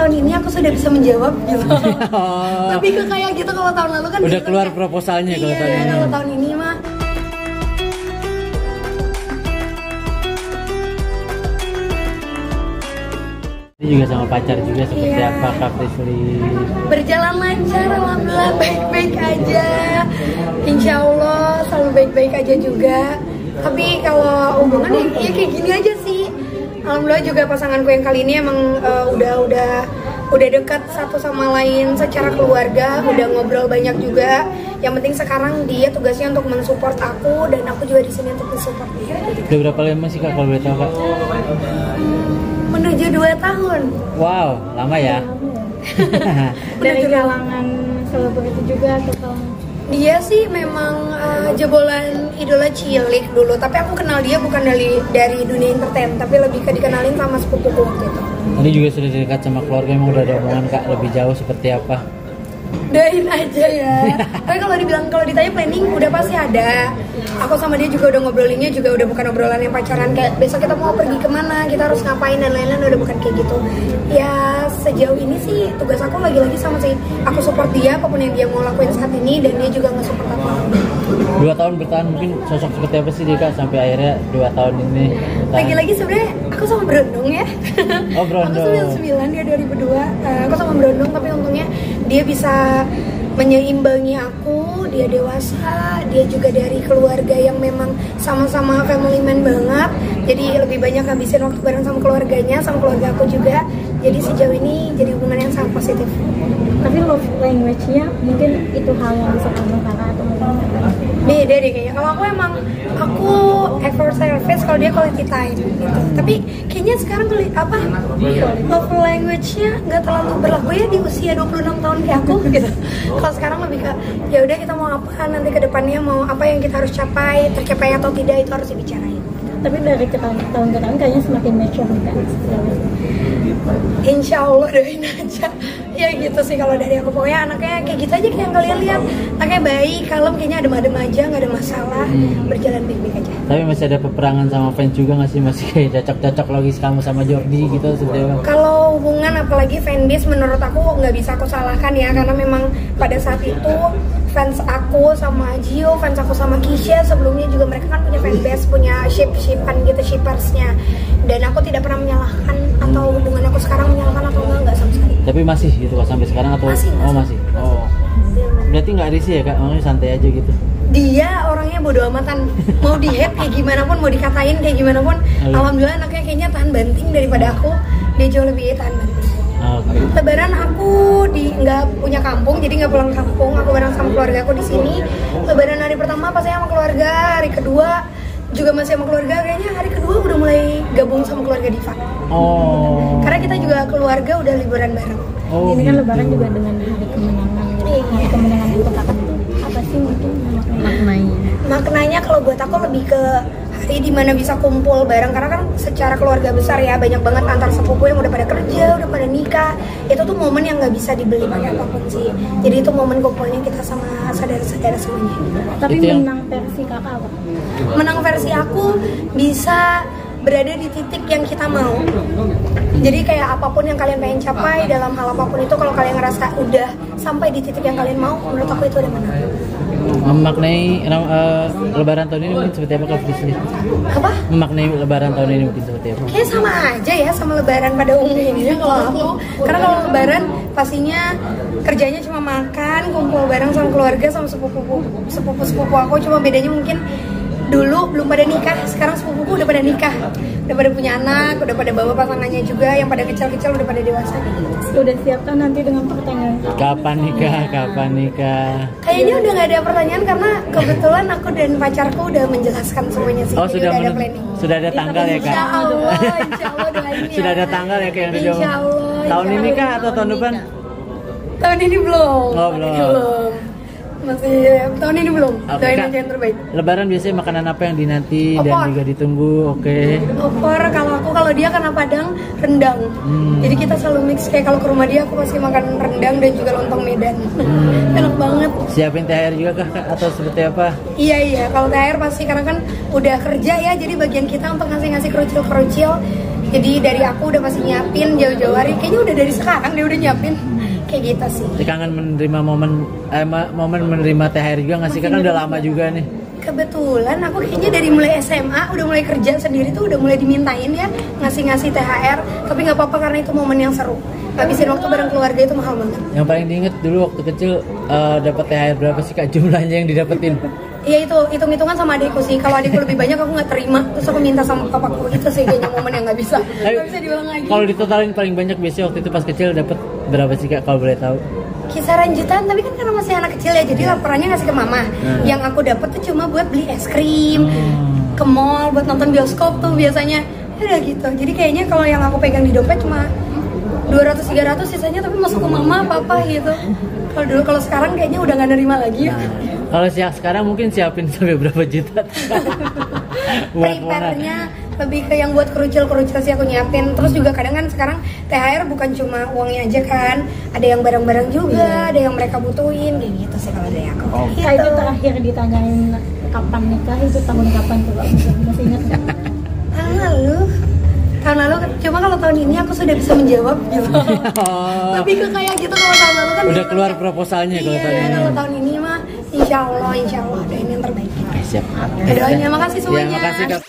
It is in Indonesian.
tahun ini aku sudah bisa menjawab gitu. Lebih ke kayak gitu. Kalau tahun lalu kan udah keluar kayak, proposalnya kalau tahun ini. Kalau tahun ini mah ini juga sama pacar juga seperti apa Kak Prisly? Berjalan lancar, alhamdulillah baik-baik aja. Insya Allah selalu baik-baik aja juga. Tapi kalau hubungan ya kayak gini aja sih. Alhamdulillah juga pasanganku yang kali ini emang udah dekat satu sama lain secara keluarga, udah ngobrol banyak juga. Yang penting sekarang dia tugasnya untuk mensupport aku dan aku juga di sini untuk mensupport dia. Udah berapa lama sih Kak kalau boleh tahu Kak? Menuju 2 tahun. Wow, lama ya. Dari kalangan selebriti juga atau dia sih memang jebolan idola cilik dulu, tapi aku kenal dia bukan dari dunia entertain, tapi lebih ke dikenalin sama sepupuku waktu itu. Ini juga sudah dekat sama keluarga, emang udah ada omongan Kak lebih jauh seperti apa? Doain aja ya. Tapi kalau ditanya planning udah pasti ada. Aku sama dia juga udah ngobrolinnya juga udah bukan obrolan yang pacaran kayak besok kita mau pergi kemana, kita harus ngapain dan lain-lain, udah bukan kayak gitu. Ya sejauh ini sih tugas aku lagi-lagi sama sih. Aku support dia apapun yang dia mau lakuin saat ini dan dia juga nge-support aku. 2 tahun bertahan mungkin sosok seperti apa sih dia Kak sampai akhirnya 2 tahun ini? Lagi-lagi sebenarnya aku sama Berondong ya. Oh Berondong. Aku 99, dia 2002. Aku sama Berondong tapi untungnya dia bisa menyeimbangi aku, dia dewasa, dia juga dari keluarga yang memang sama-sama family man banget. Jadi lebih banyak habisin waktu bareng sama keluarganya, sama keluarga aku juga. Jadi sejauh ini jadi hubungan yang sangat positif. Tapi love language-nya mungkin itu hal yang bisa kamu karena atau mungkin beda deh kayaknya. Kalau aku effort service, kalau dia quality time gitu. Tapi kayaknya sekarang love language-nya nggak terlalu berlaku ya di usia 26 tahun kayak aku gitu. Kalau sekarang lebih ke ya udah kita mau apa nanti ke depannya, mau apa yang kita harus capai, tercapai atau tidak itu harus dibicarain. Tapi dari tahun ke tahun kayaknya semakin mature kan. Insya Allah doain aja. Ya gitu sih kalau dari aku, pokoknya anaknya kayak gitu aja kayak yang kalian lihat, anaknya baik, kalem, kayaknya adem-adem aja, nggak ada masalah, berjalan baik-baik aja. Tapi masih ada peperangan sama fans juga nggak sih, masih kayak cocok-cocok logis kamu sama Jordi gitu sebenarnya? Kalau hubungan apalagi fanbase menurut aku nggak bisa aku salahkan ya, karena memang pada saat itu fans aku sama Gio, fans aku sama Kisha sebelumnya juga mereka kan punya fanbase, punya shipan gitu, shippersnya, dan aku tidak pernah menyalahkan atau hubungan aku sekarang menyalahkan atau enggak sama sekali. Tapi masih gitu Kak sampai sekarang atau? Masih. Oh masih. Oh. Berarti nggak risih ya Kak, makanya santai aja gitu. Dia orangnya bodo amatan, mau di-hate kayak gimana pun, mau dikatain kayak gimana pun, alhamdulillah anaknya kayaknya tahan banting daripada aku, dia jauh lebih tahan banting. Okay. Lebaran aku nggak punya kampung, jadi nggak pulang kampung, aku bareng sama keluarga aku di sini. Lebaran hari pertama pas saya sama keluarga, hari kedua juga masih sama keluarga, kayaknya hari kedua udah mulai gabung sama keluarga Diva. Oh. Karena kita juga keluarga udah liburan bareng. Oh, ini kan Lebaran juga dengan hari kemenangan. Hari kemenangan itu kakak tuh apa sih mungkin maknanya? Maknanya kalau buat aku lebih ke hari dimana bisa kumpul bareng, karena kan secara keluarga besar ya, banyak banget antar sepupu yang udah pada kerja, udah pada nikah. Itu tuh momen yang nggak bisa dibeli pakai apapun sih. Jadi itu momen kumpulnya kita sama saudara-saudara semuanya. Tapi menang versi kakak apa? Menang versi aku bisa berada di titik yang kita mau. Jadi kayak apapun yang kalian pengen capai dalam hal apapun itu, kalau kalian ngerasa udah sampai di titik yang kalian mau, menurut aku itu udah menang. Memaknai Lebaran tahun ini mungkin seperti apa Kak Prisly? Apa? Memaknai Lebaran tahun ini mungkin seperti apa? Kayak sama aja ya sama Lebaran pada umumnya kalau aku. Karena kalau Lebaran pastinya kerjanya cuma makan, kumpul bareng sama keluarga, sama sepupu aku. Cuma bedanya mungkin dulu belum pada nikah, sekarang sepupuku udah pada nikah, udah pada punya anak, udah pada bawa pasangannya juga, yang pada kecil-kecil udah pada dewasa gitu. Udah siapkan nanti dengan pertanyaan kapan nikah? Kayaknya udah nggak ada pertanyaan karena kebetulan aku dan pacarku udah menjelaskan semuanya sih. Oh, jadi udah ada planning. Sudah ada tanggal ya Kak? Insya Allah doain ya. Sudah ada tanggal ya Kak yang udah Insya Allah. Tahun ini Kak atau tahun depan? Tahun ini belum. Oh belum. Masih tahun ini belum. Doain aja yang terbaik. Lebaran biasanya makanan apa yang dinanti dan juga ditunggu? Opor, kalau dia karena Padang rendang. Jadi kita selalu mix, kayak kalau ke rumah dia aku pasti makan rendang dan juga lontong Medan. Enak banget. Siapin THR juga Kak atau seperti apa? Iya, kalau THR pasti karena kan udah kerja ya, jadi bagian kita untuk ngasih kerucil-kerucil Jadi dari aku udah pasti nyiapin jauh-jauh hari, kayaknya udah dari sekarang dia udah nyiapin kayak gitu sih. Kangen menerima momen menerima THR juga nggak sih? Kan udah lama juga nih. Kebetulan aku kayaknya dari mulai SMA udah mulai kerja sendiri tuh udah mulai dimintain ya ngasih THR, tapi nggak apa-apa karena itu momen yang seru. Habisin waktu bareng keluarga itu mahal banget. Yang paling diinget dulu waktu kecil dapat THR berapa sih Kak jumlahnya yang didapetin? Iya itu hitung-hitungan sama adikku sih. Kalau adikku lebih banyak aku nggak terima, terus aku minta sama papaku. Itu sih kayaknya momen yang nggak bisa diulang lagi. Kalau ditotalin paling banyak biasanya waktu itu pas kecil dapat berapa sih Kak kalau boleh tahu? Kisaran jutaan, tapi kan karena masih anak kecil ya, jadi laporannya ngasih ke mama. Yang aku dapat tuh cuma buat beli es krim, ke mall, buat nonton bioskop tuh biasanya. Ya udah gitu. Jadi kayaknya kalau yang aku pegang di dompet cuma 200-300 sisanya tapi masuk ke mama, papa gitu. Kalau dulu, kalau sekarang kayaknya udah nggak nerima lagi ya. Kalau sekarang mungkin siapin sampai berapa juta? Prepare-nya lebih ke yang buat kerucil sih aku nyiapin. Terus juga kadang kan sekarang THR bukan cuma uangnya aja kan, ada yang barang-barang juga, ada yang mereka butuhin kayak gitu sih kalau dari aku. Gitu. Itu terakhir ditanyain kapan nikah, itu tahun kapan tuh Kak? Masih ingat nggak? Tahun lalu, cuma kalau tahun ini aku sudah bisa menjawab gitu. Lebih ke kayak gitu. Kalau tahun lalu kan udah keluar proposalnya. Iya, kalau tahun ini mah insya Allah doain yang terbaik. Siap. Doanya makasih semuanya. Ya, makasih Kak.